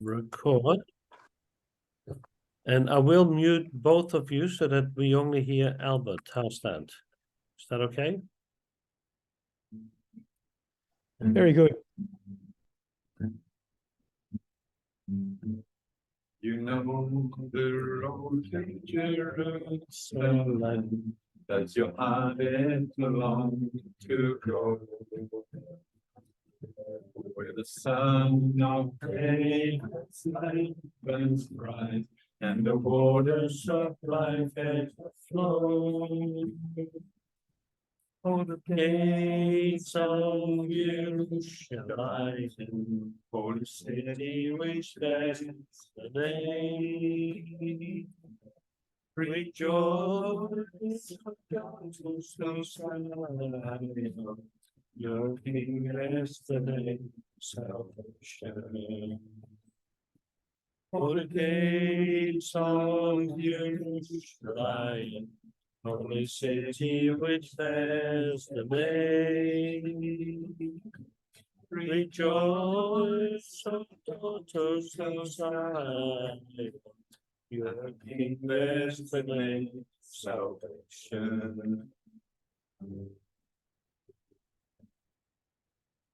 record. And I will mute both of you so that we only hear Albert. How's that? Is that okay? Very good. You know the road to Jerusalem, that your heart is long to go. Where the sun of day light burns bright, and the waters of life flow. Oh, the gates of Jerusalem, holy city which bears the name. Rejoice, God, whose your King is the name, salvation. For the gates of Jerusalem, holy city which bears the name. Rejoice, O daughters of Zion, your King bears the name, salvation.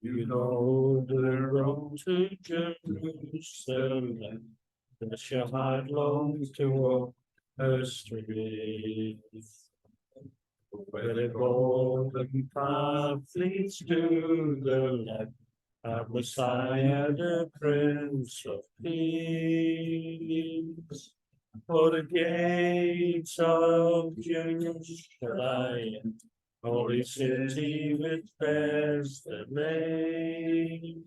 You know the road to Jerusalem, that your heart longs to walk her streets. Where the golden path leads to the left, our Messiah, the Prince of Peace. For the gates of Jerusalem, holy city which bears the name.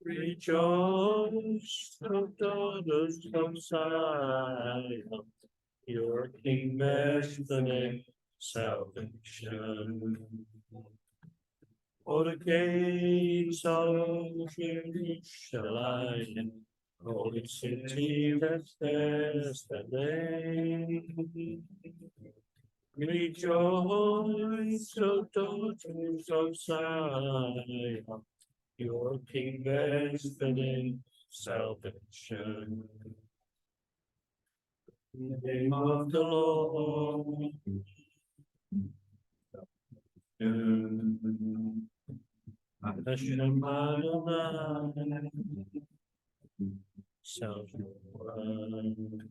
Rejoice, O daughters of Zion, your King bears the name, salvation. For the gates of Jerusalem, holy city that bears the name. Rejoice, O daughters of Zion, your King bears the name, salvation. In the name of the Lord. Hashem Adonai, salvation.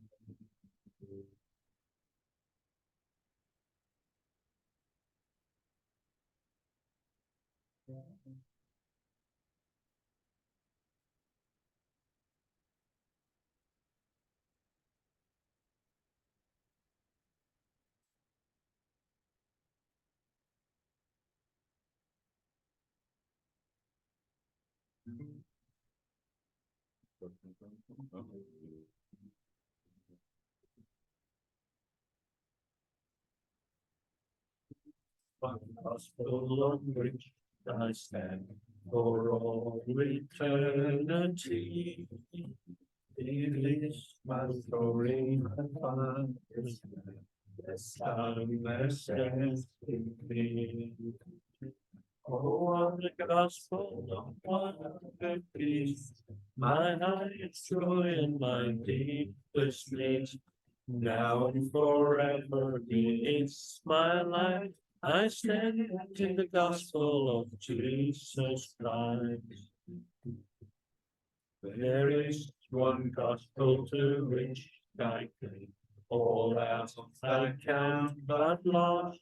Gospel of which I stand for all eternity. It is my story, my Father's plan. This time as in me. Oh, on the gospel of one peace, my highest joy and my deepest need. Now and forever is my life. I stand in the gospel of Jesus Christ. There is one gospel to which I cling. All else I count but lost.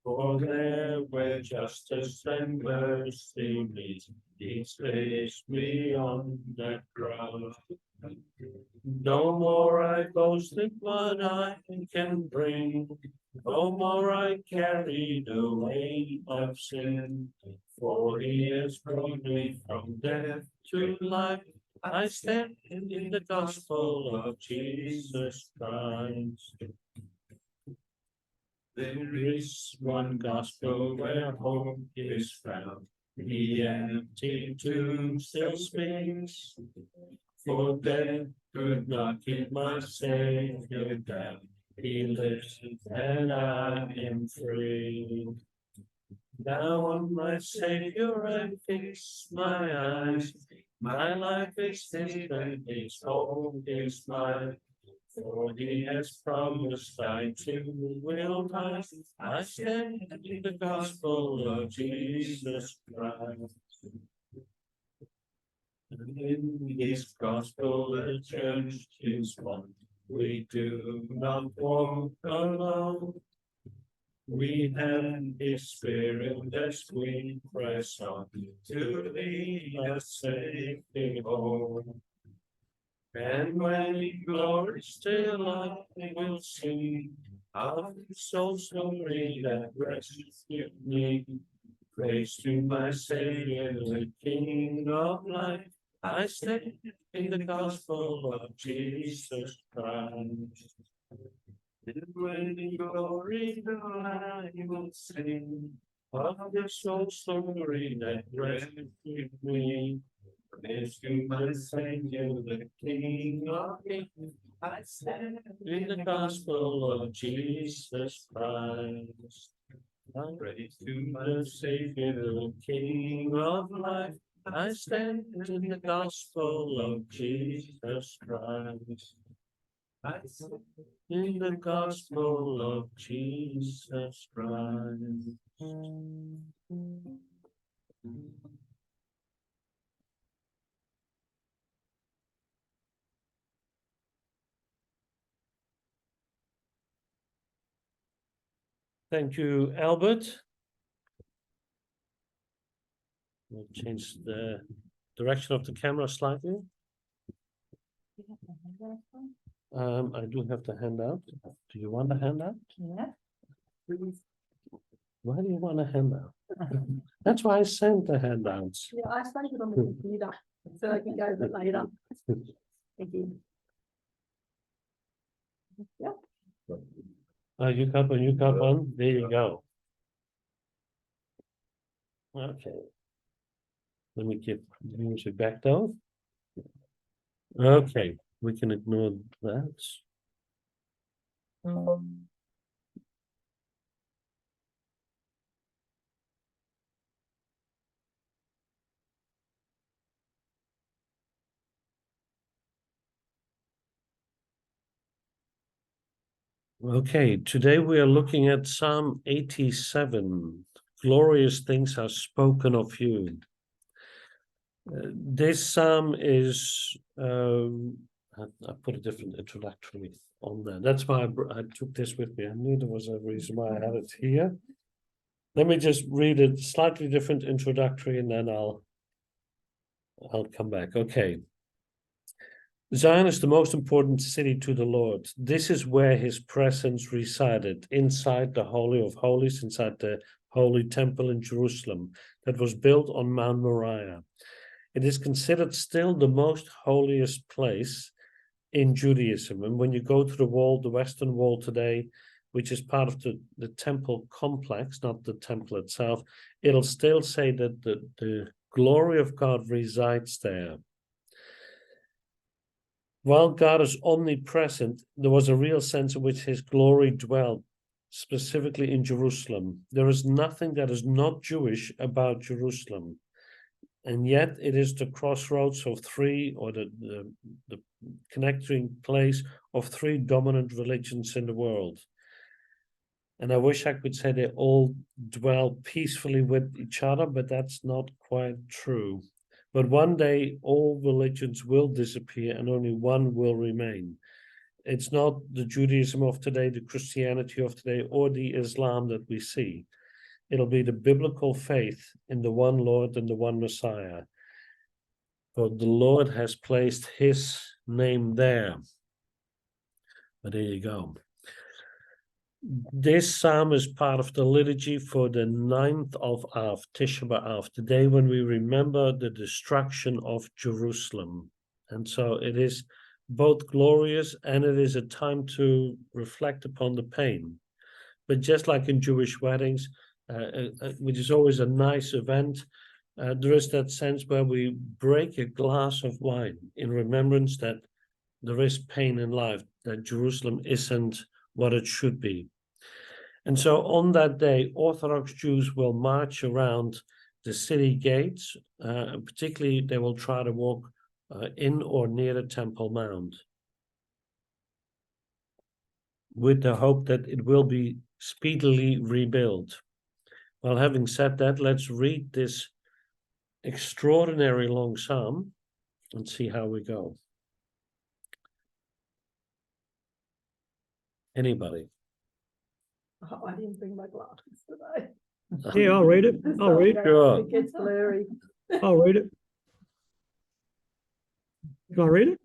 For there where justice and mercy meet, each place me on that cross. No more I boast in what I can bring, no more I carry the weight of sin. For he has brought me from death to life. I stand in the gospel of Jesus Christ. There is one gospel where hope is found. The empty tomb still speaks. For death could not keep my Savior down. He lives and I am free. Now on my Savior I fix my eyes. My life is his and his hope is mine. For he has promised I too will rise. I stand in the gospel of Jesus Christ. And in his gospel the church is one. We do not walk alone. We have his spirit as we press on to lead us safely home. And when glory still up, we'll sing of the soul story that rescued me. Praise to my Savior, the King of life. I stand in the gospel of Jesus Christ. And when glory I will sing of the soul story that rescued me. Praise to my Savior, the King of kings. I stand in the gospel of Jesus Christ. Praise to my Savior, the King of life. I stand in the gospel of Jesus Christ. I stand in the gospel of Jesus Christ. Thank you, Albert. We'll change the direction of the camera slightly. I do have the handout. Do you want a handout? Yeah. Why do you want a handout? That's why I sent the handouts. Yeah, I saved it on the computer, so I can go over it later. Thank you. Yeah. You got one. There you go. Okay. Let me get the music back though. Okay, we can ignore that. Okay, today we are looking at Psalm 87. Glorious things are spoken of you. This psalm is, I put a different introductory on there. That's why I took this with me. I knew there was a reason why I had it here. Let me just read a slightly different introductory and then I'll come back. Okay. Zion is the most important city to the Lord. This is where his presence resided, inside the Holy of Holies, inside the Holy Temple in Jerusalem that was built on Mount Moriah. It is considered still the most holiest place in Judaism. And when you go to the wall, the Western Wall today, which is part of the temple complex, not the temple itself, it'll still say that the glory of God resides there. While God is omnipresent, there was a real sense in which his glory dwelt, specifically in Jerusalem. There is nothing that is not Jewish about Jerusalem. And yet it is the crossroads of three, or the connecting place of three dominant religions in the world. And I wish I could say they all dwell peacefully with each other, but that's not quite true. But one day all religions will disappear and only one will remain. It's not the Judaism of today, the Christianity of today, or the Islam that we see. It'll be the biblical faith in the one Lord and the one Messiah. For the Lord has placed his name there. But there you go. This psalm is part of the liturgy for the 9th of Av, Tisha B'Av, the day when we remember the destruction of Jerusalem. And so it is both glorious and it is a time to reflect upon the pain. But just like in Jewish weddings, which is always a nice event, there is that sense where we break a glass of wine in remembrance that there is pain in life, that Jerusalem isn't what it should be. And so on that day, Orthodox Jews will march around the city gates, particularly they will try to walk in or near the Temple Mount, with the hope that it will be speedily rebuilt. Well, having said that, let's read this extraordinary long psalm and see how we go. Anybody? Oh, I didn't bring my glasses today. Yeah, I'll read it. I'll read. Sure. It gets blurry. I'll read it. Can I read it?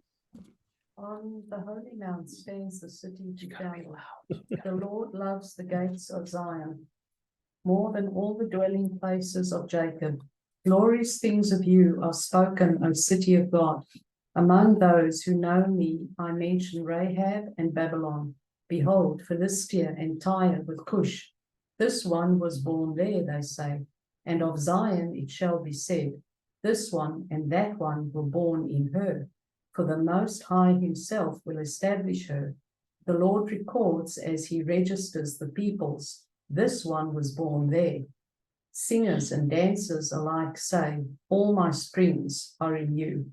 On the holy mount stands the city to David. The Lord loves the gates of Zion more than all the dwelling places of Jacob. Glorious things of you are spoken, O city of God. Among those who know me, I mention Rahab and Babylon. Behold, Philistia and Tyre with Cush. This one was born there, they say, and of Zion it shall be said, this one and that one were born in her. For the Most High himself will establish her. The Lord records as he registers the peoples, this one was born there. Singers and dancers alike say, all my springs are in you.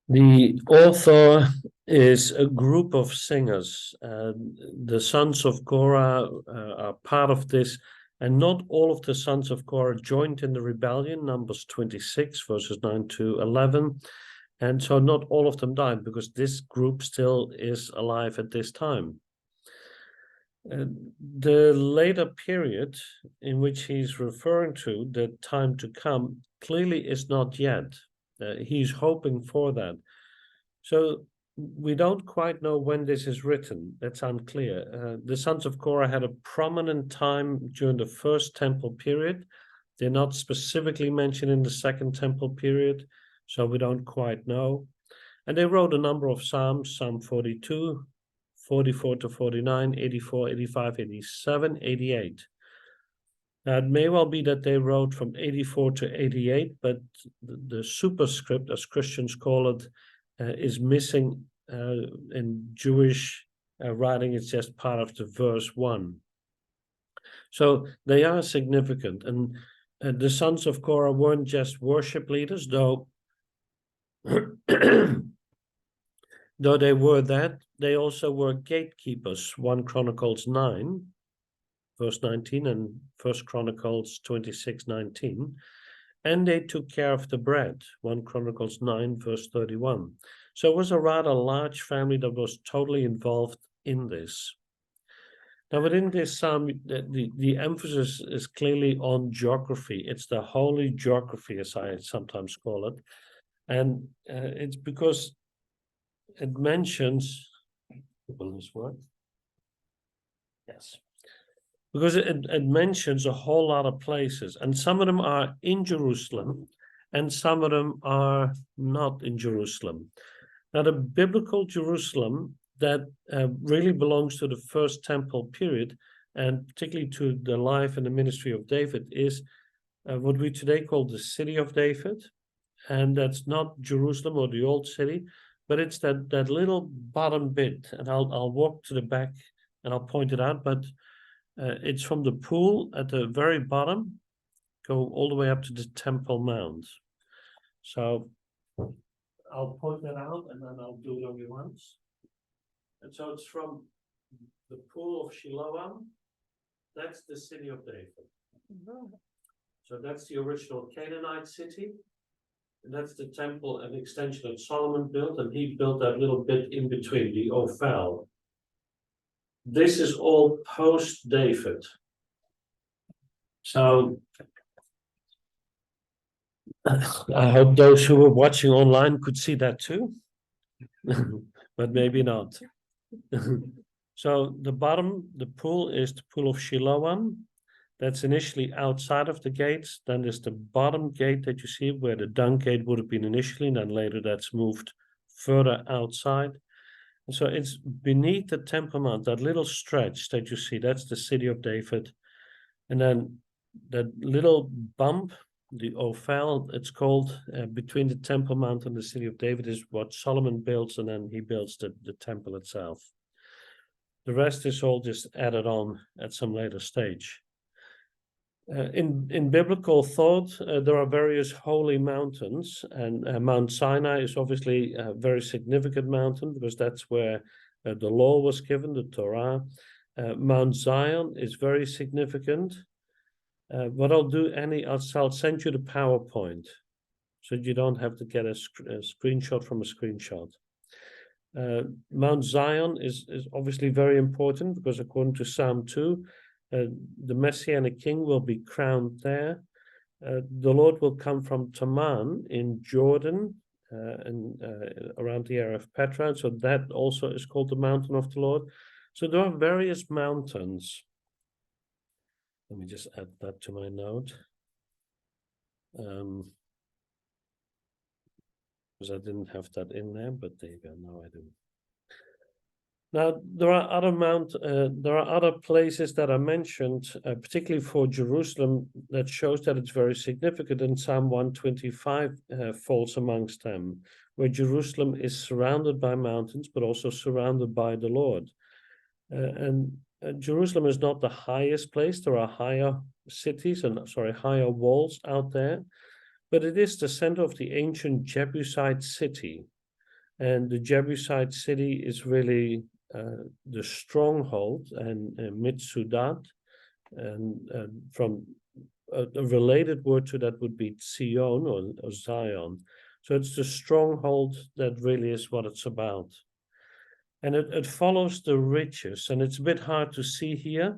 The author is a group of singers. The sons of Korah are part of this, and not all of the sons of Korah joined in the rebellion, Numbers 26, verses 9 to 11. And so not all of them died, because this group still is alive at this time. The later period in which he's referring to, the time to come, clearly is not yet. He's hoping for that. So we don't quite know when this is written. That's unclear. The sons of Korah had a prominent time during the first temple period. They're not specifically mentioned in the second temple period, so we don't quite know. And they wrote a number of psalms, Psalm 42, 44 to 49, 84, 85, 87, 88. Now, it may well be that they wrote from 84 to 88, but the superscript, as Christians call it, is missing in Jewish writing. It's just part of the verse 1. So they are significant. And the sons of Korah weren't just worship leaders, though, though they were that, they also were gatekeepers. 1 Chronicles 9. Verse 19 and 1 Chronicles 26:19, and they took care of the bread, 1 Chronicles 9, verse 31. So it was a rather large family that was totally involved in this. Now within this psalm, the emphasis is clearly on geography. It's the holy geography, as I sometimes call it. And it's because it mentions, will this work? Yes. Because it mentions a whole lot of places, and some of them are in Jerusalem, and some of them are not in Jerusalem. Now, the biblical Jerusalem that really belongs to the first temple period, and particularly to the life and the ministry of David, is what we today call the city of David. And that's not Jerusalem or the old city, but it's that little bottom bit. And I'll walk to the back and I'll point it out, but it's from the pool at the very bottom, go all the way up to the Temple Mount. So I'll point that out and then I'll do it only once. And so it's from the pool of Siloam. That's the city of David. So that's the original Canaanite city. And that's the temple and extension that Solomon built, and he built that little bit in between, the Ophel. This is all post-David. So I hope those who were watching online could see that too, but maybe not. So the bottom, the pool is the pool of Siloam. That's initially outside of the gates. Then there's the bottom gate that you see where the dung gate would have been initially, and then later that's moved further outside. So it's beneath the Temple Mount, that little stretch that you see, that's the city of David. And then that little bump, the Ophel, it's called, between the Temple Mount and the city of David is what Solomon builds, and then he builds the temple itself. The rest is all just added on at some later stage. In biblical thought, there are various holy mountains, and Mount Sinai is obviously a very significant mountain because that's where the law was given, the Torah. Mount Zion is very significant. What I'll do, Annie, I'll send you the PowerPoint so you don't have to get a screenshot from a screenshot. Mount Zion is obviously very important because according to Psalm 2, the Messianic king will be crowned there. The Lord will come from Taman in Jordan and around the area of Petra. So that also is called the mountain of the Lord. So there are various mountains. Let me just add that to my note. Because I didn't have that in there, but there you go, now I do. Now, there are other places that are mentioned, particularly for Jerusalem, that shows that it's very significant, and Psalm 125 falls amongst them, where Jerusalem is surrounded by mountains, but also surrounded by the Lord. Jerusalem is not the highest place. There are higher cities and, higher walls out there, but it is the center of the ancient Jebusite city. And the Jebusite city is really the stronghold and Mitsudat, and from a related word to that would be Zion or Zion. So it's the stronghold that really is what it's about. And it follows the ridges, and it's a bit hard to see here,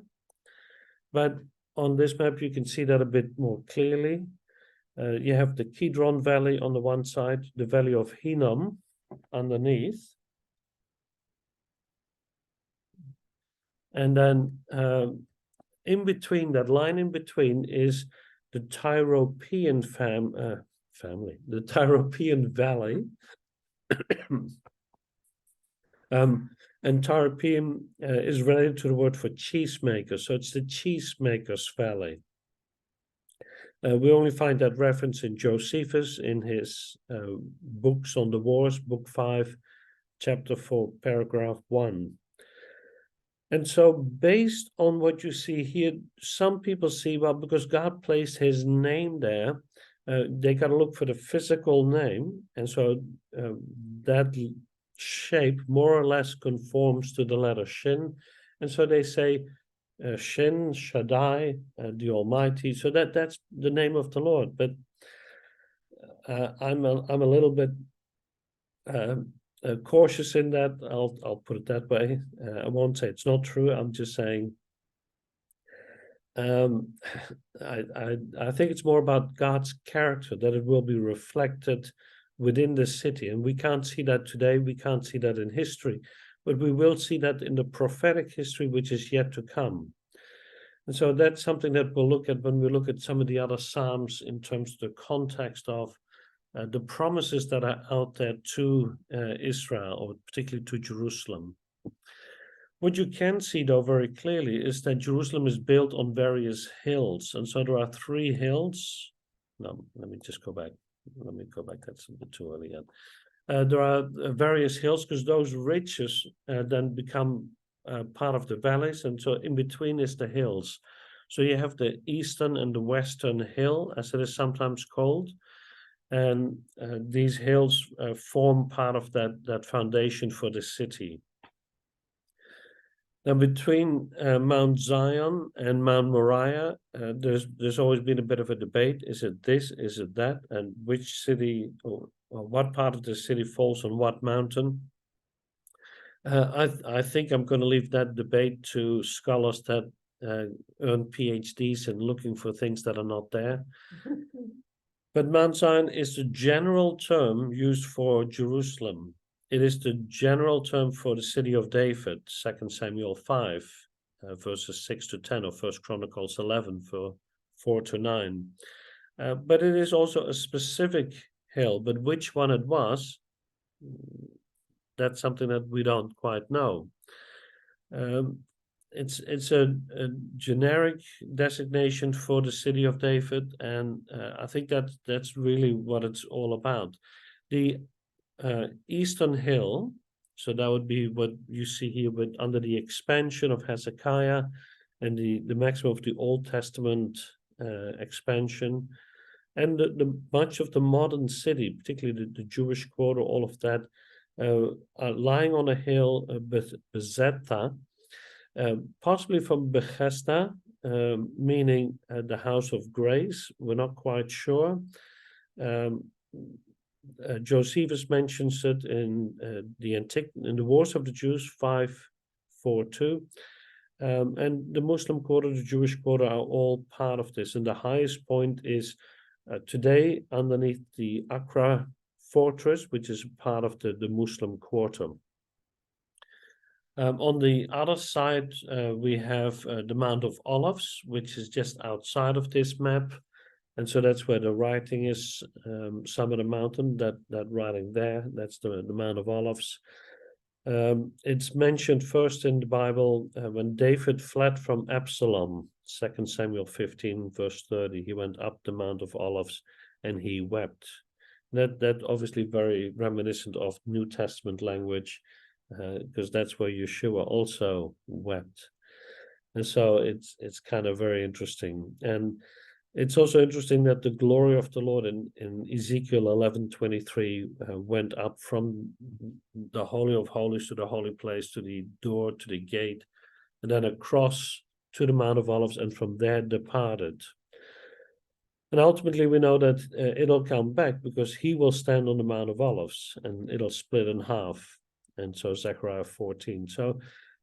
but on this map you can see that a bit more clearly. You have the Kidron Valley on the one side, the Valley of Hinnom underneath. And then in between, that line in between is the Tyropean family, the Tyropean Valley. And Tyropean is related to the word for cheesemaker, so it's the cheesemakers valley. We only find that reference in Josephus in his books on the wars, book 5, chapter 4, paragraph 1. And so based on what you see here, some people see, well, because God placed his name there, they got to look for the physical name. And so that shape more or less conforms to the letter Shin. And so they say Shin, Shaddai, the Almighty. So that's the name of the Lord. But I'm a little bit cautious in that. I'll put it that way. I won't say it's not true. I'm just saying I think it's more about God's character, that it will be reflected within the city. And we can't see that today. We can't see that in history, but we will see that in the prophetic history, which is yet to come. And so that's something that we'll look at when we look at some of the other Psalms in terms of the context of the promises that are out there to Israel, or particularly to Jerusalem. What you can see, though, very clearly is that Jerusalem is built on various hills. And so there are 3 hills. No, let me just go back. Let me go back. That's a bit too early yet. There are various hills because those ridges then become part of the valleys. And so in between is the hills. So you have the eastern and the western hill, as it is sometimes called. And these hills form part of that foundation for the city. Now, between Mount Zion and Mount Moriah, there's always been a bit of a debate. Is it this? Is it that? And which city or what part of the city falls on what mountain? I think I'm going to leave that debate to scholars that earn PhDs and looking for things that are not there. But Mount Zion is the general term used for Jerusalem. It is the general term for the city of David, 2 Samuel 5, verses 6 to 10, or 1 Chronicles 11, for 4 to 9. But it is also a specific hill, but which one it was, that's something that we don't quite know. It's a generic designation for the city of David, and I think that's really what it's all about. The eastern hill, so that would be what you see here, but under the expansion of Hezekiah and the maximum of the Old Testament expansion, and much of the modern city, particularly the Jewish quarter, all of that, are lying on a hill, Bethesda, possibly from Bethesda, meaning the house of grace. We're not quite sure. Josephus mentions it in the Wars of the Jews 5:4-2. And the Muslim quarter, the Jewish quarter are all part of this. And the highest point is today underneath the Accra fortress, which is part of the Muslim quarter. On the other side, we have the Mount of Olives, which is just outside of this map. And so that's where the writing is, summit of mountain, that writing there, that's the Mount of Olives. It's mentioned first in the Bible when David fled from Absalom, 2 Samuel 15:30. He went up the Mount of Olives and he wept. That obviously very reminiscent of New Testament language, because that's where Yeshua also wept. And so it's kind of very interesting. And it's also interesting that the glory of the Lord in Ezekiel 11:23 went up from the Holy of Holies to the holy place, to the door, to the gate, and then across to the Mount of Olives, and from there departed. And ultimately we know that it'll come back because he will stand on the Mount of Olives and it'll split in half. And so Zechariah 14. So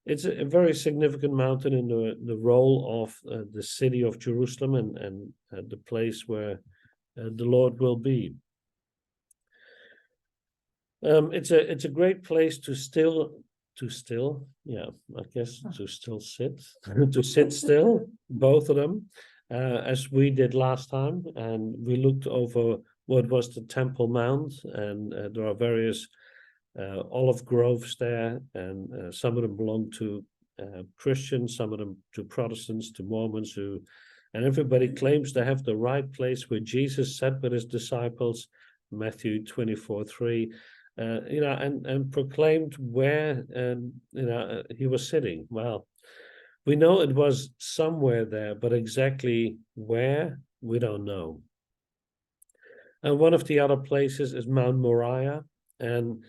it's a very significant mountain in the role of the city of Jerusalem and the place where the Lord will be. It's a great place to still sit, to sit still, both of them, as we did last time. And we looked over what was the Temple Mount, and there are various olive groves there, and some of them belong to Christians, some of them to Protestants, to Mormons, and everybody claims to have the right place where Jesus sat with his disciples, Matthew 24:3, and proclaimed where he was sitting. Well, we know it was somewhere there, but exactly where, we don't know. And one of the other places is Mount Moriah, and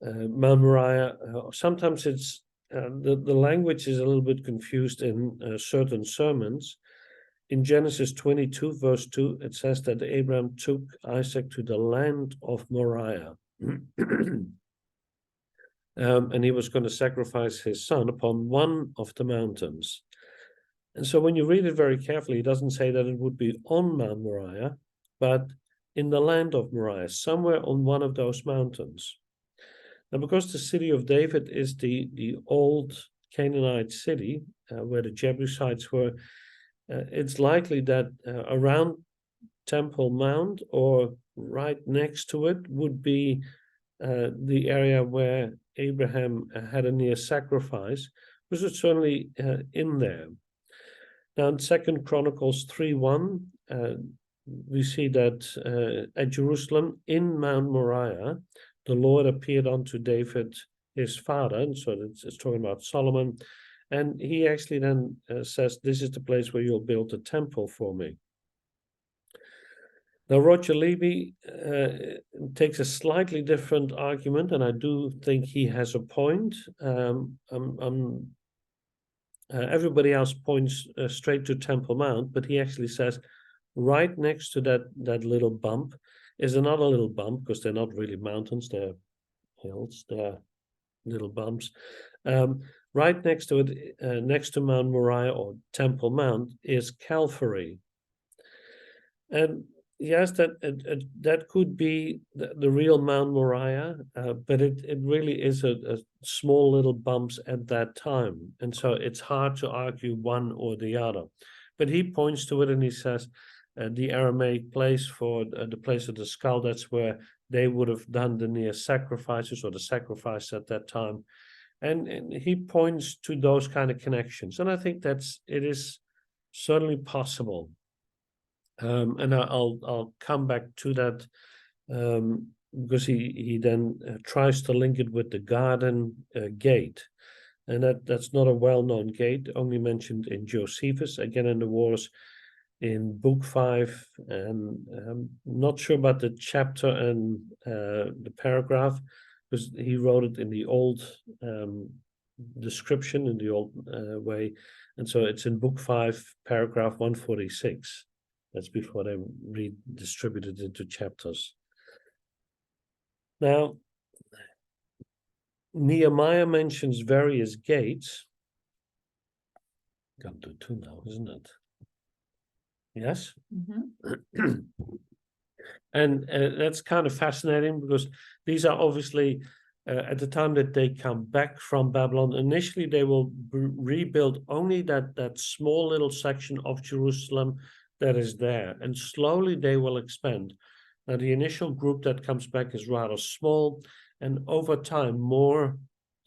Mount Moriah, sometimes it's the language is a little bit confused in certain sermons. In Genesis 22:2, it says that Abraham took Isaac to the land of Moriah. And he was going to sacrifice his son upon one of the mountains. And so when you read it very carefully, it doesn't say that it would be on Mount Moriah, but in the land of Moriah, somewhere on one of those mountains. Now, because the city of David is the old Canaanite city where the Jebusites were, it's likely that around Temple Mount or right next to it would be the area where Abraham had a near sacrifice, because it's certainly in there. Now, in 2 Chronicles 3:1, we see that at Jerusalem, in Mount Moriah, the Lord appeared unto David, his father, and so it's talking about Solomon, and he actually then says, this is the place where you'll build a temple for me. Now, Roger Levy takes a slightly different argument, and I do think he has a point. Everybody else points straight to Temple Mount, but he actually says right next to that little bump is another little bump, because they're not really mountains, they're hills, they're little bumps. Right next to it, next to Mount Moriah or Temple Mount, is Calvary. And yes, that could be the real Mount Moriah, but it really is a small little bumps at that time. And so it's hard to argue one or the other. But he points to it and he says, the Aramaic place for the place of the skull, that's where they would have done the near sacrifices or the sacrifice at that time. And he points to those kind of connections. And I think it is certainly possible. And I'll come back to that because he then tries to link it with the garden gate. And that's not a well-known gate, only mentioned in Josephus, again in the Wars. in book 5, and I'm not sure about the chapter and the paragraph, because he wrote it in the old description, in the old way, and so it's in book 5, paragraph 146. That's before they redistributed into chapters. Now, Nehemiah mentions various gates. Come to 2 now, isn't it? Yes. And that's kind of fascinating, because these are obviously at the time that they come back from Babylon, initially they will rebuild only that small little section of Jerusalem that is there, and slowly they will expand. Now, the initial group that comes back is rather small, and over time more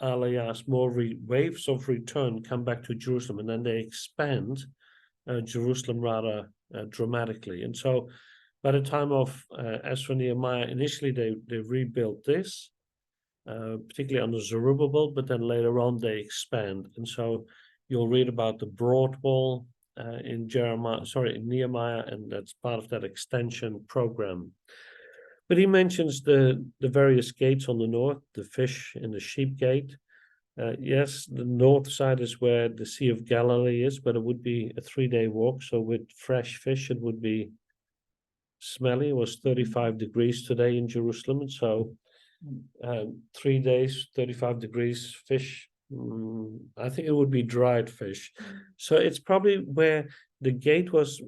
waves of return come back to Jerusalem, and then they expand Jerusalem rather dramatically. And so by the time of Ezra and Nehemiah, initially they rebuilt this, particularly under Zerubbabel, but then later on they expand. And so you'll read about the broad wall in Nehemiah, and that's part of that extension program. But he mentions the various gates on the north, the fish and the sheep gate. Yes, the north side is where the Sea of Galilee is, but it would be a 3-day walk. So with fresh fish, it would be smelly. It was 35 degrees today in Jerusalem. And so 3 days, 35 degrees, fish. I think it would be dried fish. So it's probably where the gate was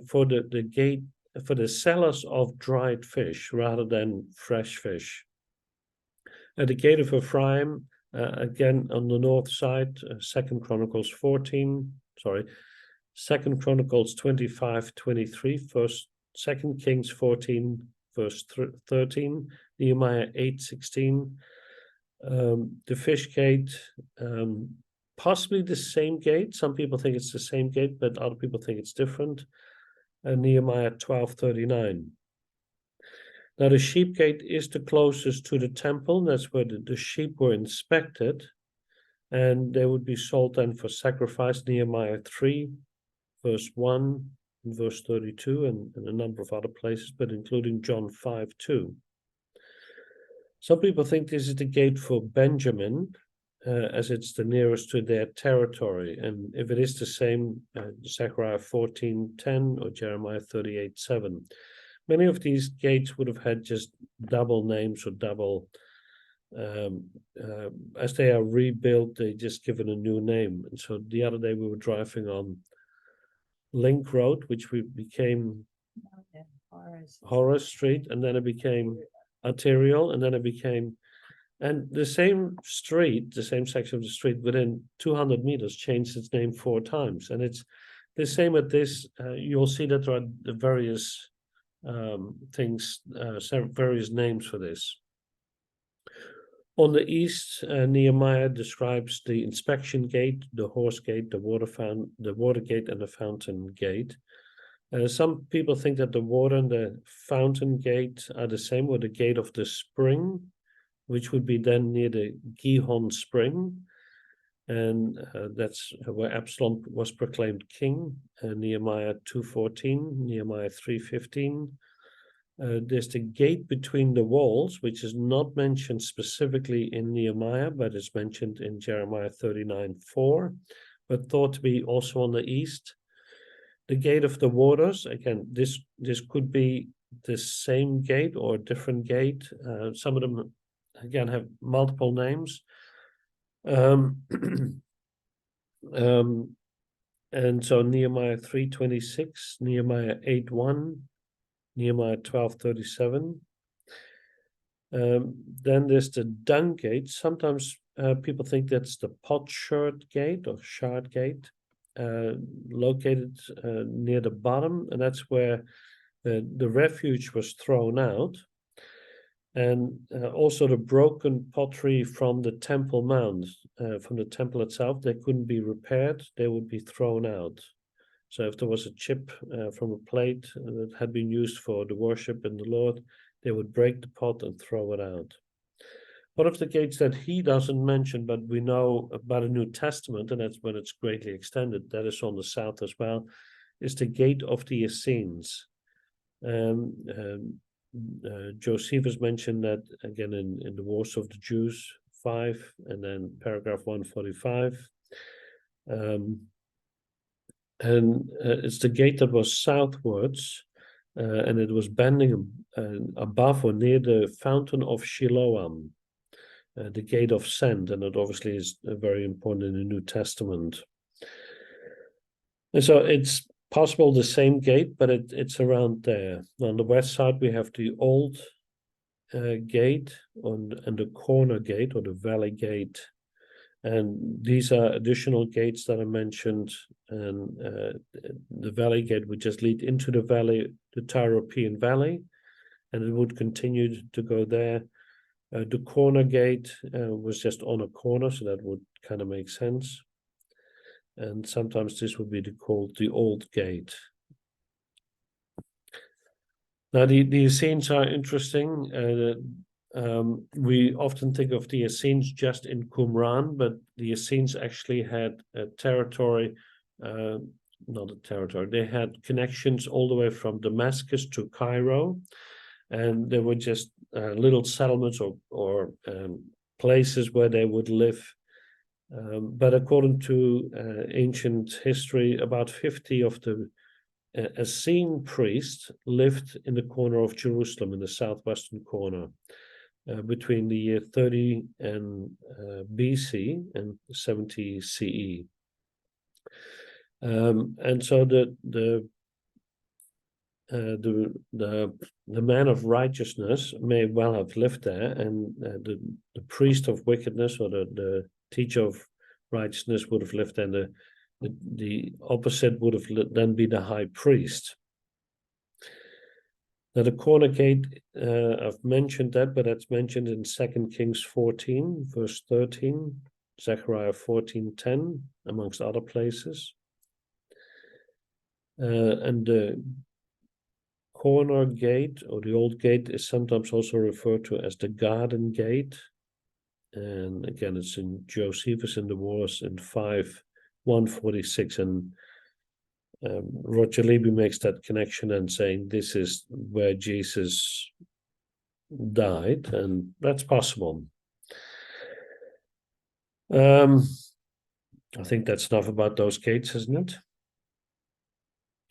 for the gate for the sellers of dried fish rather than fresh fish. At the gate of Ephraim, again on the north side, 2 Chronicles 25:23, 2 Kings 14, verse 13, Nehemiah 8:16. The fish gate, possibly the same gate. Some people think it's the same gate, but other people think it's different. Nehemiah 12:39. Now, the sheep gate is the closest to the temple. That's where the sheep were inspected, and they would be sold then for sacrifice. Nehemiah 3, verse 1, and verse 32, and a number of other places, but including John 5:2. Some people think this is the gate for Benjamin, as it's the nearest to their territory. And if it is the same, Zechariah 14:10 or Jeremiah 38:7. Many of these gates would have had just double names or double, as they are rebuilt, they just given a new name. And so the other day we were driving on Link Road, which became Horace Street, and then it became Arterial, and then it became, and the same street, the same section of the street within 200 meters changed its name 4 times. And it's the same at this. You'll see that there are the various things, various names for this. On the east, Nehemiah describes the inspection gate, the horse gate, the water gate, and the fountain gate. Some people think that the water and the fountain gate are the same, or the gate of the spring, which would be then near the Gihon spring. And that's where Absalom was proclaimed king, Nehemiah 2:14, Nehemiah 3:15. There's the gate between the walls, which is not mentioned specifically in Nehemiah, but is mentioned in Jeremiah 39:4, but thought to be also on the east. The gate of the waters, again, this could be the same gate or a different gate. Some of them, again, have multiple names. And so Nehemiah 3:26, Nehemiah 8:1, Nehemiah 12:37. Then there's the dung gate. Sometimes people think that's the potsherd gate or shard gate, located near the bottom, and that's where the refuge was thrown out. And also the broken pottery from the Temple Mount, from the temple itself, they couldn't be repaired, they would be thrown out. So if there was a chip from a plate that had been used for the worship in the Lord, they would break the pot and throw it out. One of the gates that he doesn't mention, but we know about the New Testament, and that's when it's greatly extended, that is on the south as well, is the gate of the Essenes. Josephus mentioned that again in the Wars of the Jews 5, and then paragraph 145. It's the gate that was southwards, and it was bending above or near the fountain of Siloam, the gate of sand, and it obviously is very important in the New Testament. And so it's possible the same gate, but it's around there. On the west side, we have the old gate and the corner gate or the valley gate. And these are additional gates that I mentioned. And the valley gate would just lead into the valley, the Tyropean Valley, and it would continue to go there. The corner gate was just on a corner, so that would kind of make sense. And sometimes this would be called the Old Gate. Now, the Essenes are interesting. We often think of the Essenes just in Qumran, but the Essenes actually had a territory, not a territory, they had connections all the way from Damascus to Cairo, and there were just little settlements or places where they would live. But according to ancient history, about 50 of the Essene priests lived in the corner of Jerusalem, in the southwestern corner, between the year 30 and BC and 70 CE. And so the man of righteousness may well have lived there, and the priest of wickedness or the teacher of righteousness would have lived there, and the opposite would have then be the high priest. Now the corner gate, I've mentioned that, but that's mentioned in 2 Kings 14, verse 13, Zechariah 14:10, amongst other places. And the corner gate or the old gate is sometimes also referred to as the garden gate. And again, it's in Josephus in the Wars in 5:146, and Roger Libby makes that connection and saying this is where Jesus died, and that's possible. I think that's enough about those gates, isn't it?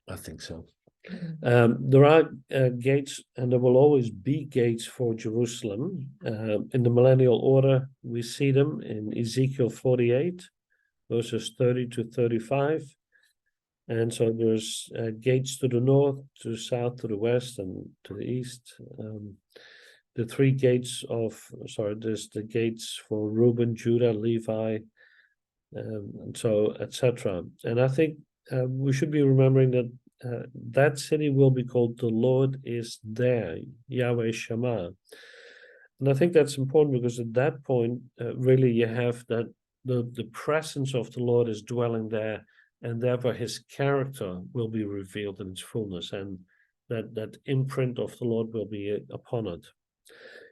I think so. There are gates, and there will always be gates for Jerusalem. In the millennial order, we see them in Ezekiel 48, verses 30 to 35. And so there's gates to the north, to the south, to the west, and to the east. The three gates there's the gates for Reuben, Judah, Levi, and so etc. And I think we should be remembering that that city will be called the Lord is there, Yahweh Shammah. And I think that's important because at that point, really you have that the presence of the Lord is dwelling there, and therefore his character will be revealed in its fullness, and that imprint of the Lord will be upon it.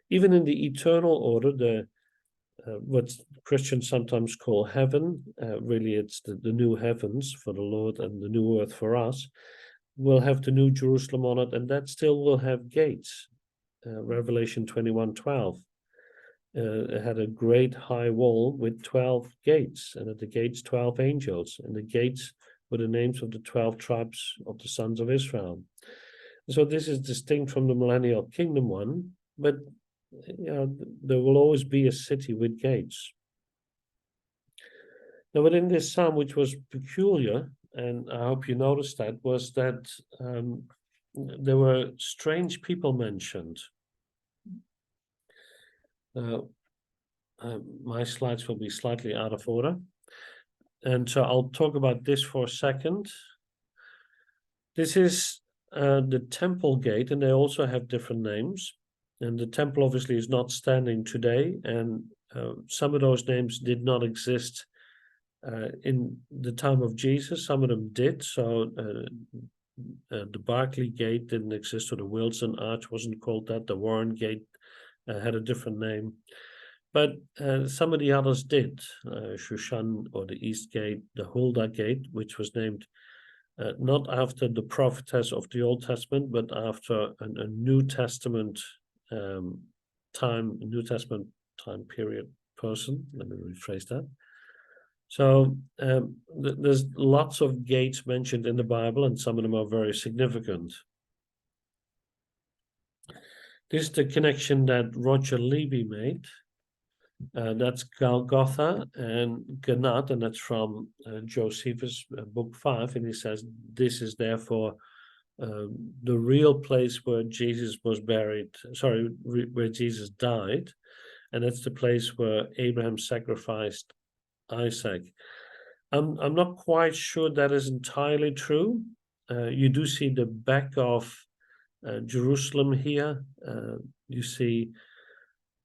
Even in the eternal order, what Christians sometimes call heaven, really it's the new heavens for the Lord and the new earth for us, will have the new Jerusalem on it, and that still will have gates. Revelation 21:12. It had a great high wall with 12 gates, and at the gates 12 angels, and the gates were the names of the 12 tribes of the sons of Israel. So this is distinct from the millennial kingdom one, but there will always be a city with gates. Now within this psalm, which was peculiar, and I hope you noticed that, was that there were strange people mentioned. My slides will be slightly out of order, and so I'll talk about this for a second. This is the temple gate, and they also have different names, and the temple obviously is not standing today, and some of those names did not exist in the time of Jesus. Some of them did. So the Barclay Gate didn't exist, or the Wilson Arch wasn't called that. The Warren Gate had a different name, but some of the others did. Shushan, or the East Gate, the Huldah Gate, which was named not after the prophetess of the Old Testament, but after a New Testament New Testament time period person. Let me rephrase that. So there's lots of gates mentioned in the Bible, and some of them are very significant. This is the connection that Roger Levy made. That's Golgotha and Ganat, and that's from Josephus, book 5, and he says this is therefore the real place where Jesus was buried, where Jesus died, and that's the place where Abraham sacrificed Isaac. I'm not quite sure that is entirely true. You do see the back of Jerusalem here. You see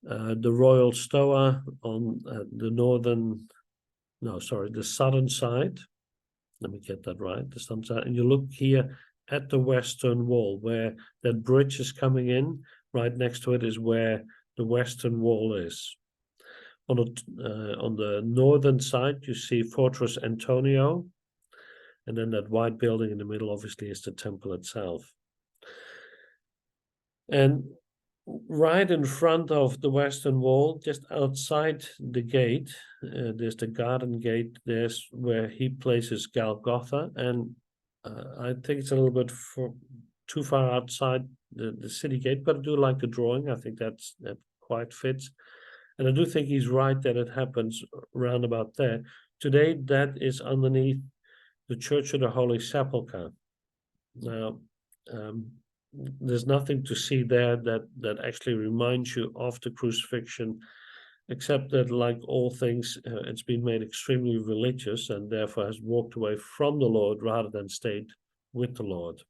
the Royal Stoa on the southern side. Let me get that right, the southern side. And you look here at the Western Wall, where that bridge is coming in. Right next to it is where the Western Wall is. On the northern side, you see Fortress Antonio, and then that white building in the middle, obviously, is the temple itself. And right in front of the Western Wall, just outside the gate, there's the garden gate. There's where he places Golgotha, and I think it's a little bit too far outside the city gate, but I do like the drawing. I think that quite fits. And I do think he's right that it happens round about there. Today, that is underneath the Church of the Holy Sepulchre. Now, there's nothing to see there that actually reminds you of the crucifixion, except that, like all things, it's been made extremely religious and therefore has walked away from the Lord rather than stayed with the Lord.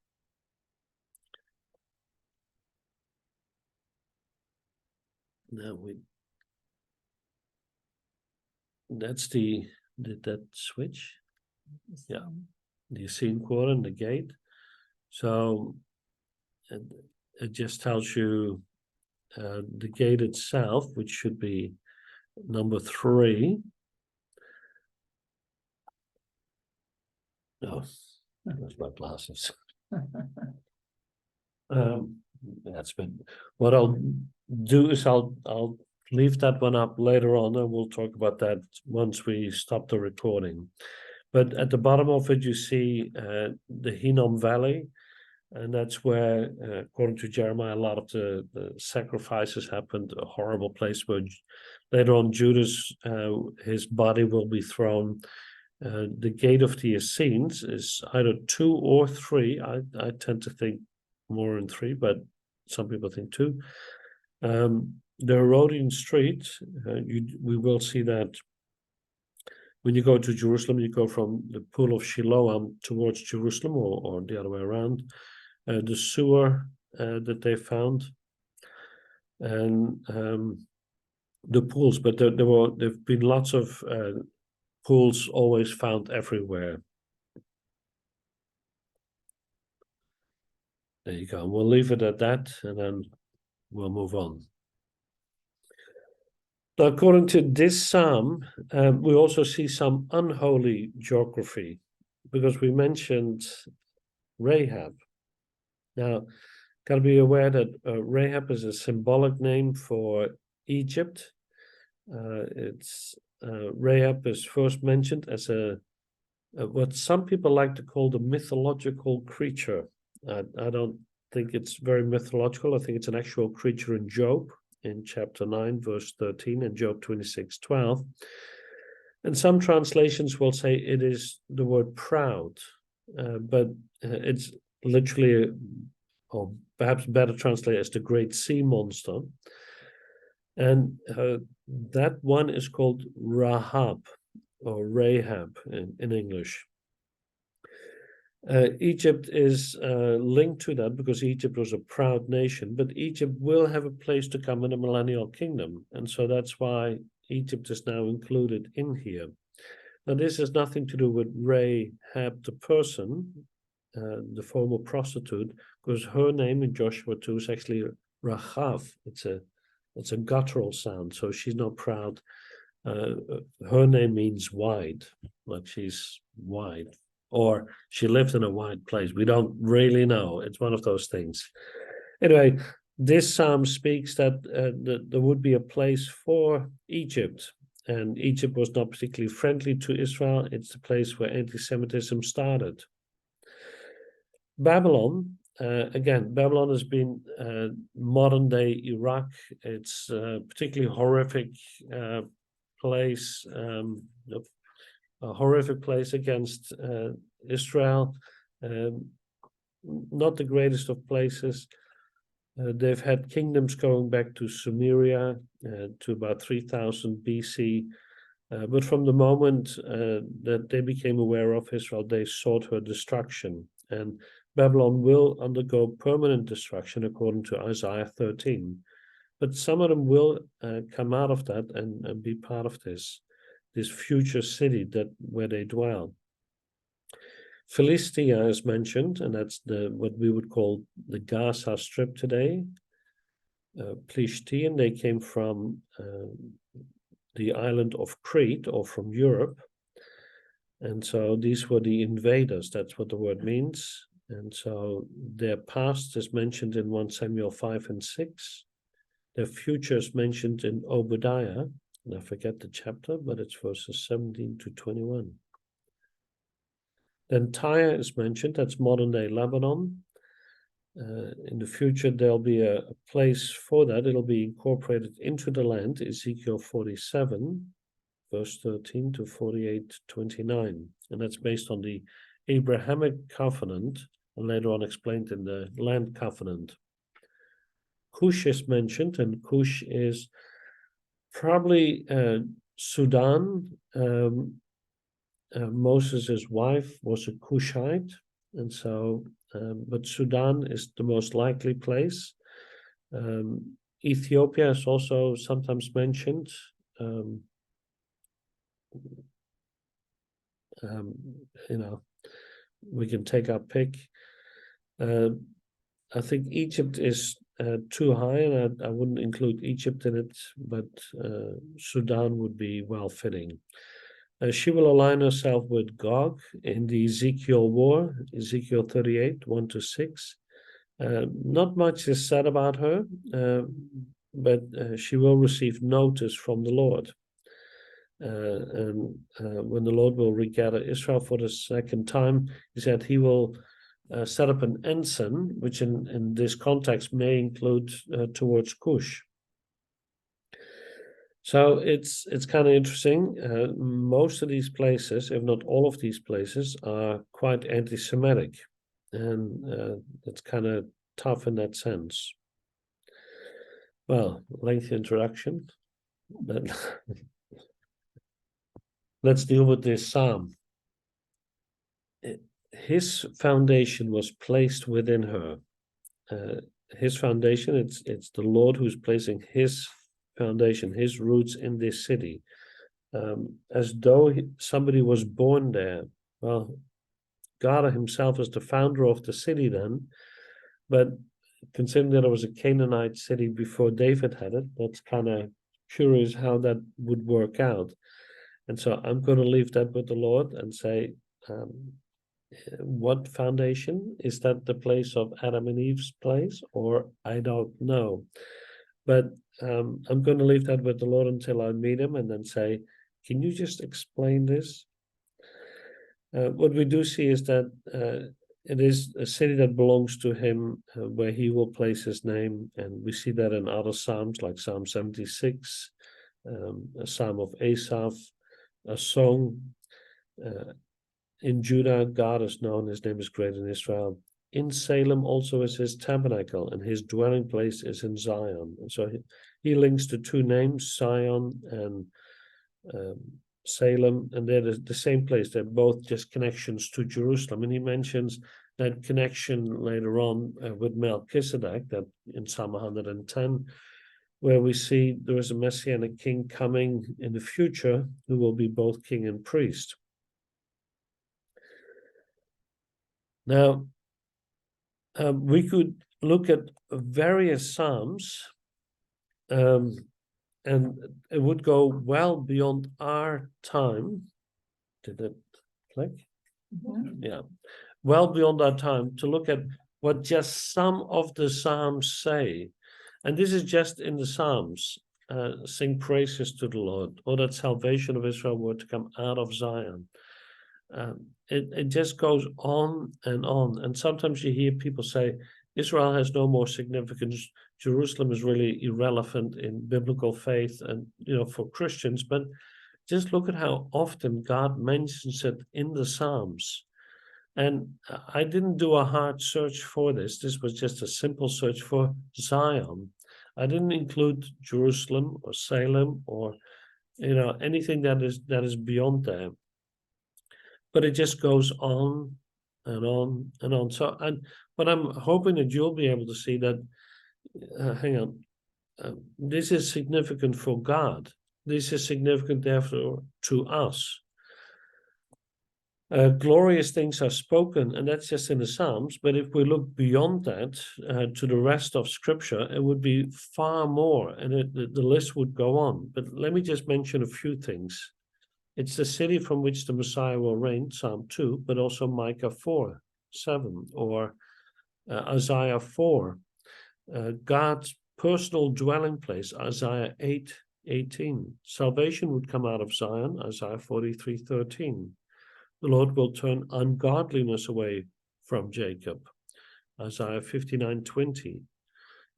Now did that switch? Yeah, the Essene Quarter and the gate. So it just tells you the gate itself, which should be number 3. Oh, that's my glasses. That's been what I'll do is I'll leave that one up later on, and we'll talk about that once we stop the recording. But at the bottom of it, you see the Hinnom Valley, and that's where, according to Jeremiah, a lot of the sacrifices happened. A horrible place where later on Judas, his body will be thrown. The gate of the Essenes is either 2 or 3. I tend to think more than 3, but some people think 2. The Herodian Street, we will see that when you go to Jerusalem, you go from the Pool of Siloam towards Jerusalem, or the other way around. The sewer that they found, and the pools, but there've been lots of pools always found everywhere. There you go. We'll leave it at that, and then we'll move on. Now, according to this psalm, we also see some unholy geography, because we mentioned Rahab. Now, got to be aware that Rahab is a symbolic name for Egypt. Rahab is first mentioned as what some people like to call the mythological creature. I don't think it's very mythological. I think it's an actual creature in Job, in chapter 9, verse 13, and Job 26:12. And some translations will say it is the word proud, but it's literally, or perhaps better translated as the great sea monster. And that one is called Rahab, or Rahab in English. Egypt is linked to that because Egypt was a proud nation, but Egypt will have a place to come in the millennial kingdom. And so that's why Egypt is now included in here. Now, this has nothing to do with Rahab the person, the former prostitute, because her name in Joshua 2 is actually Rachav. It's a guttural sound, so she's not proud. Her name means wide, like she's wide, or she lived in a wide place. We don't really know. It's one of those things. Anyway, this psalm speaks that there would be a place for Egypt, and Egypt was not particularly friendly to Israel. It's the place where anti-Semitism started. Babylon, again, Babylon has been modern-day Iraq. It's a particularly horrific place, a horrific place against Israel. Not the greatest of places. They've had kingdoms going back to Sumeria to about 3000 BC. But from the moment that they became aware of Israel, they sought her destruction. And Babylon will undergo permanent destruction according to Isaiah 13. But some of them will come out of that and be part of this future city where they dwell. Philistia is mentioned, and that's what we would call the Gaza Strip today. Plishtian, they came from the island of Crete, or from Europe. And so these were the invaders, that's what the word means. And so their past is mentioned in 1 Samuel 5 and 6. Their future is mentioned in Obadiah, and I forget the chapter, but it's verses 17 to 21. Then Tyre is mentioned, that's modern-day Lebanon. In the future, there'll be a place for that. It'll be incorporated into the land, Ezekiel 47, verse 13 to 48:29. And that's based on the Abrahamic covenant, and later on explained in the land covenant. Cush is mentioned, and Cush is probably Sudan. Moses' wife was a Cushite, and so, but Sudan is the most likely place. Ethiopia is also sometimes mentioned. We can take our pick. I think Egypt is too high, and I wouldn't include Egypt in it, but Sudan would be well fitting. She will align herself with Gog in the Ezekiel war, Ezekiel 38, 1 to 6. Not much is said about her, but she will receive notice from the Lord. And when the Lord will regather Israel for the second time, he said he will set up an ensign, which in this context may include towards Cush. So it's kind of interesting. Most of these places, if not all of these places, are quite anti-Semitic, and it's kind of tough in that sense. Well, lengthy introduction, but let's deal with this psalm. His foundation was placed within her. His foundation, it's the Lord who's placing his foundation, his roots in this city, as though somebody was born there. Well, God himself is the founder of the city then, but considering that it was a Canaanite city before David had it, that's kind of curious how that would work out. And so I'm going to leave that with the Lord and say, what foundation? Is that the place of Adam and Eve's place? Or I don't know. But I'm going to leave that with the Lord until I meet him and then say, can you just explain this? What we do see is that it is a city that belongs to him, where he will place his name. And we see that in other Psalms, like Psalm 76, a Psalm of Asaph, a song. In Judah, God is known, his name is great in Israel. In Salem also is his tabernacle, and his dwelling place is in Zion. And so he links the two names, Zion and Salem, and they're the same place. They're both just connections to Jerusalem. And he mentions that connection later on with Melchizedek, that in Psalm 110, where we see there is a messianic king coming in the future who will be both king and priest. Now, we could look at various Psalms, and it would go well beyond our time. Did it click? Yeah, well beyond our time, to look at what just some of the Psalms say. And this is just in the Psalms. Sing praises to the Lord, or that salvation of Israel were to come out of Zion. It just goes on. And sometimes you hear people say, Israel has no more significance. Jerusalem is really irrelevant in biblical faith and, for Christians. But just look at how often God mentions it in the Psalms. And I didn't do a hard search for this. This was just a simple search for Zion. I didn't include Jerusalem or Salem or, anything that is beyond there. But it just goes on and on and on. So, but I'm hoping that you'll be able to see that. This is significant for God. This is significant, therefore, to us. Glorious things are spoken, and that's just in the Psalms. But if we look beyond that to the rest of Scripture, it would be far more, and the list would go on. But let me just mention a few things. It's the city from which the Messiah will reign, Psalm 2, but also Micah 4:7, or Isaiah 4. God's personal dwelling place, Isaiah 8:18. Salvation would come out of Zion, Isaiah 43:13. The Lord will turn ungodliness away from Jacob, Isaiah 59:20.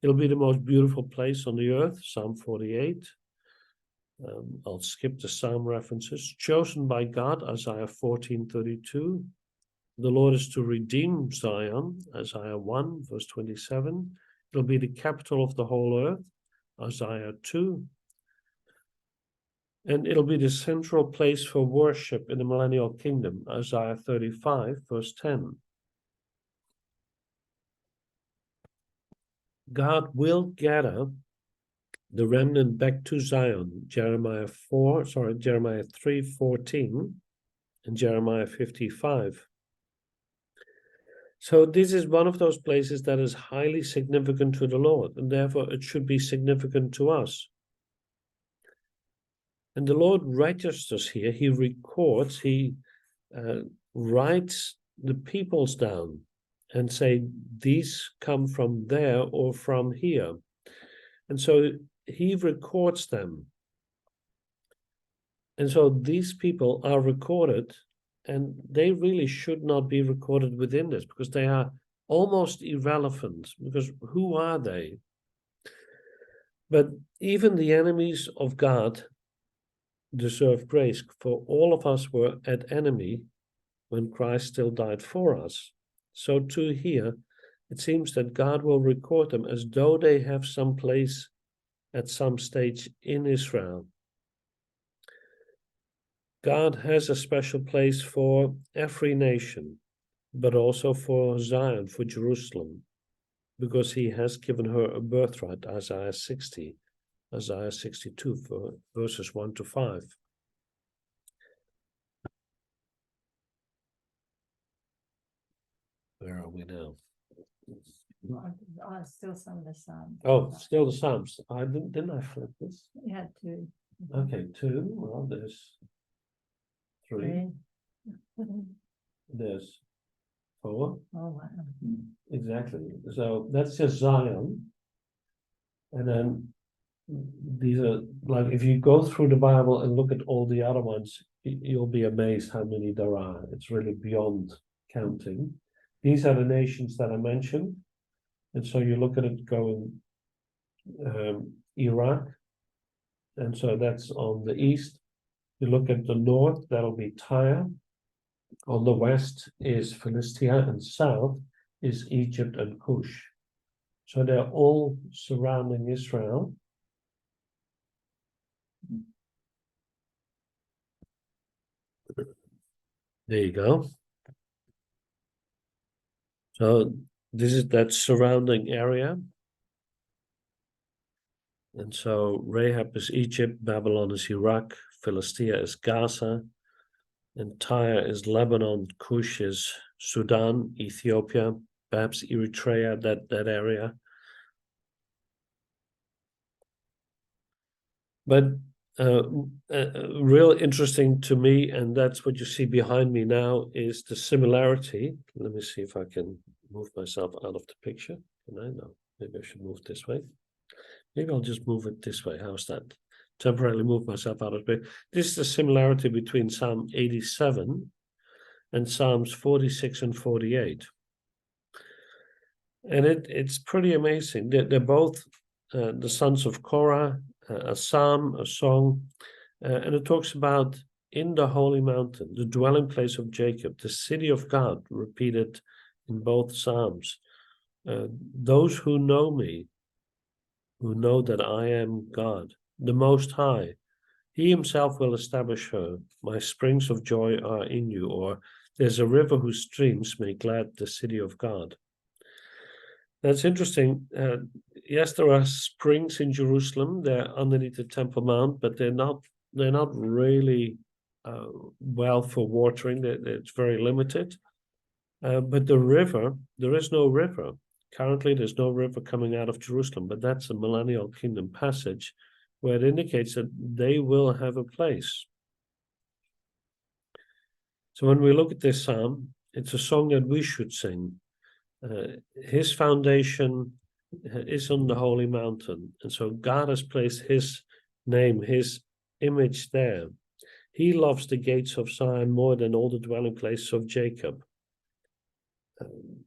It'll be the most beautiful place on the earth, Psalm 48. I'll skip the Psalm references. Chosen by God, Isaiah 14:32. The Lord is to redeem Zion, Isaiah 1, verse 27. It'll be the capital of the whole earth, Isaiah 2. And it'll be the central place for worship in the millennial kingdom, Isaiah 35, verse 10. God will gather the remnant back to Zion, Jeremiah 3:14 and Jeremiah 55. So this is one of those places that is highly significant to the Lord, and therefore it should be significant to us. And the Lord registers here, he records, he writes the peoples down and say, these come from there or from here. And so he records them. And so these people are recorded, and they really should not be recorded within this, because they are almost irrelevant, because who are they? But even the enemies of God deserve grace, for all of us were at enemy when Christ still died for us. So too here, it seems that God will record them as though they have some place at some stage in Israel. God has a special place for every nation, but also for Zion, for Jerusalem, because he has given her a birthright, Isaiah 60, Isaiah 62, verses 1-5. Where are we now? Still some of the Psalms. Oh, still the Psalms. I didn't I flip this? You had to. Okay, 2. Well, there's 3. There's 4. Oh, wow. Exactly. So that's just Zion. And then these are, like, if you go through the Bible and look at all the other ones, you'll be amazed how many there are. It's really beyond counting. These are the nations that I mentioned. And so you look at it going Iraq. And so that's on the east. You look at the north, that'll be Tyre. On the west is Philistia, and south is Egypt and Cush. So they're all surrounding Israel. There you go. So this is that surrounding area. And so Rahab is Egypt, Babylon is Iraq, Philistia is Gaza, and Tyre is Lebanon, Cush is Sudan, Ethiopia, perhaps Eritrea, that area. But real interesting to me, and that's what you see behind me now, is the similarity. Let me see if I can move myself out of the picture. Can I? No, maybe I should move this way. Maybe I'll just move it this way. How's that? Temporarily move myself out of the picture. This is the similarity between Psalm 87 and Psalms 46 and 48. And it's pretty amazing. They're both the sons of Korah, a psalm, a song, and it talks about in the holy mountain, the dwelling place of Jacob, the city of God, repeated in both psalms. Those who know me, who know that I am God, the Most High, He himself will establish her. My springs of joy are in you, or there's a river whose streams make glad the city of God. That's interesting. Yes, there are springs in Jerusalem. They're underneath the Temple Mount, but they're not really well for watering. It's very limited. But the river, there is no river. Currently, there's no river coming out of Jerusalem, but that's a millennial kingdom passage where it indicates that they will have a place. So when we look at this psalm, it's a song that we should sing. His foundation is on the holy mountain, and so God has placed his name, his image there. He loves the gates of Zion more than all the dwelling places of Jacob.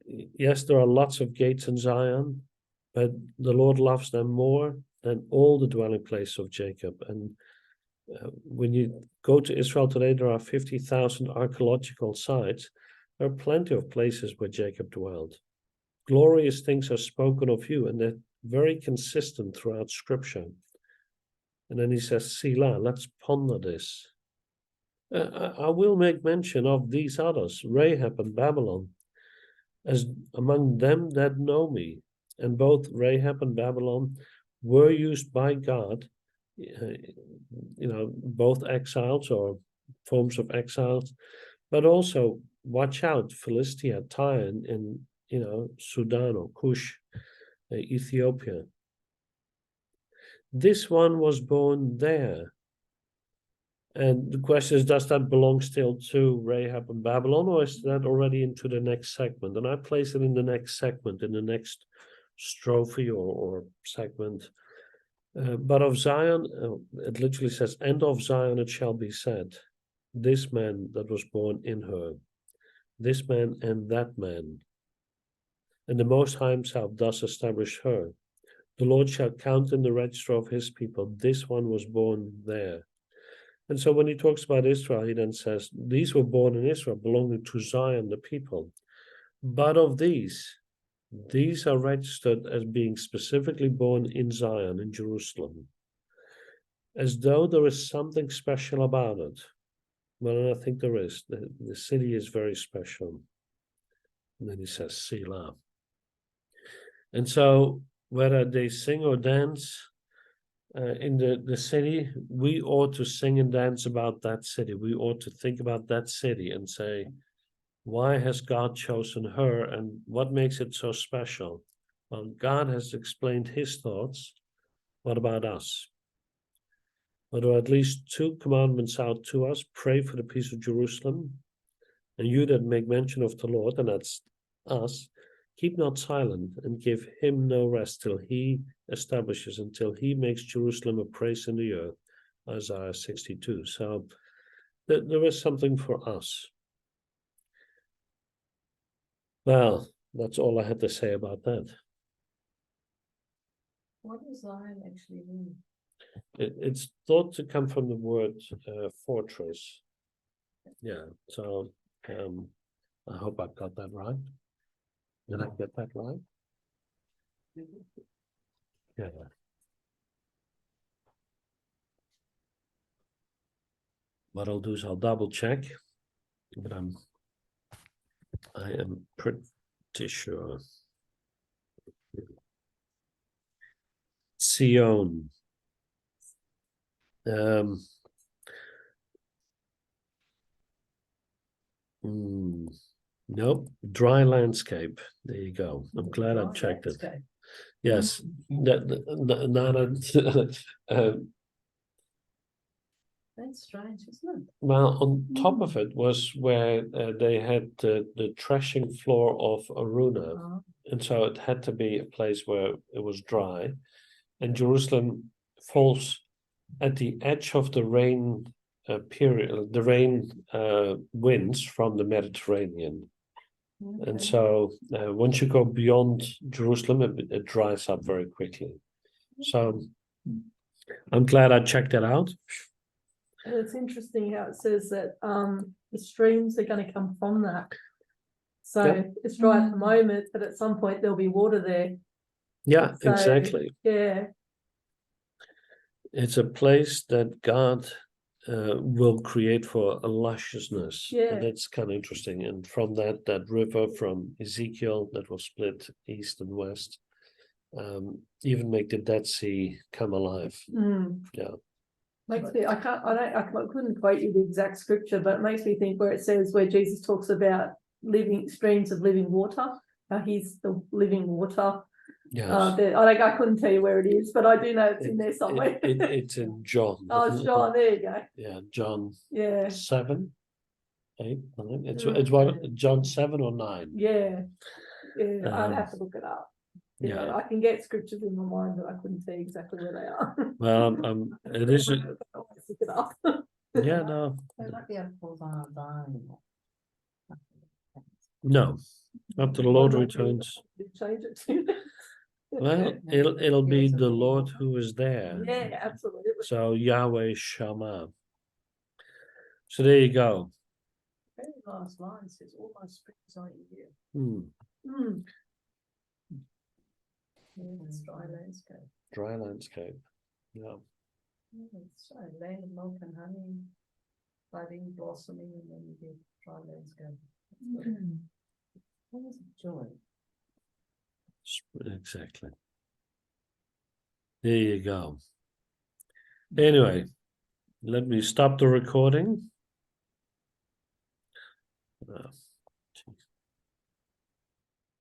Yes, there are lots of gates in Zion, but the Lord loves them more than all the dwelling places of Jacob. And when you go to Israel today, there are 50,000 archaeological sites. There are plenty of places where Jacob dwelled. Glorious things are spoken of you, and they're very consistent throughout Scripture. And then he says, Selah, let's ponder this. I will make mention of these others, Rahab and Babylon, as among them that know me. And both Rahab and Babylon were used by God, both exiles or forms of exiles, but also watch out, Philistia, Tyre, and Sudan or Cush, Ethiopia. This one was born there. And the question is, does that belong still to Rahab and Babylon, or is that already into the next segment? And I place it in the next segment, in the next strophe or segment. But of Zion, it literally says, and of Zion it shall be said, this man that was born in her, this man and that man. And the Most High himself does establish her. The Lord shall count in the register of his people, this one was born there. And so when he talks about Israel, he then says, these were born in Israel, belonging to Zion, the people. But of these are registered as being specifically born in Zion, in Jerusalem. As though there is something special about it. Well, I think there is. The city is very special. And then he says, Selah. And so whether they sing or dance, in the city, we ought to sing and dance about that city. We ought to think about that city and say, why has God chosen her and what makes it so special? Well, God has explained his thoughts. What about us? Well, there are at least 2 commandments out to us. Pray for the peace of Jerusalem. And you that make mention of the Lord, and that's us, keep not silent and give him no rest till he establishes, until he makes Jerusalem a praise in the earth. Isaiah 62. So there is something for us. Well, that's all I had to say about that. What does Zion actually mean? It's thought to come from the word fortress. Yeah, so I hope I've got that right. Did I get that right? Yeah. What I'll do is I'll double check, but I am pretty sure. Sion. Nope, dry landscape. There you go. I'm glad I checked it. Yes, That's strange, isn't it? Well, on top of it was where they had the threshing floor of Aruna. Oh, And so it had to be a place where it was dry. And Jerusalem falls at the edge of the rain period, the rain winds from the Mediterranean. And okay. so once you go beyond Jerusalem, it dries up very quickly. So I'm glad I checked that out. And it's interesting how it says that the streams are going to come from that. So Yeah. it's dry at the moment, but at some point there'll be water there. Yeah, So, exactly. Yeah. It's a place that God will create for a lusciousness. Yeah. And that's kind of interesting. And from that river from Ezekiel that was split east and west, even make the Dead Sea come alive. Yeah. Makes me, I couldn't quote you the exact scripture, but it makes me think where it says where Jesus talks about living streams of living water. He's the living water. Yes. I couldn't tell you where it is, but I do know it's in there somewhere. It's in John. Oh, it's John. There you go. Yeah, John Yeah. 7, 8, 9. It's Mm. it's what, John 7 or 9. Yeah. Yeah. I'd Um, have to look it up. Yeah. Yeah, I can get scriptures in my mind, but I couldn't tell you exactly where they are. Well, it is. Look it up. Yeah, no, They might be able to pull down a dining. no. After the Lord returns, Change it to. well, it'll be the Lord who is there. Yeah, absolutely. So Yahweh Shammah. So there you go. Very last line says, all my springs are in you. Mm. Yeah, it's dry landscape. Dry landscape. Yeah. Yeah, it's so land of milk and honey, budding, blossoming, and then you get dry landscape. What is joy? Exactly. There you go. Anyway, let me stop the recording.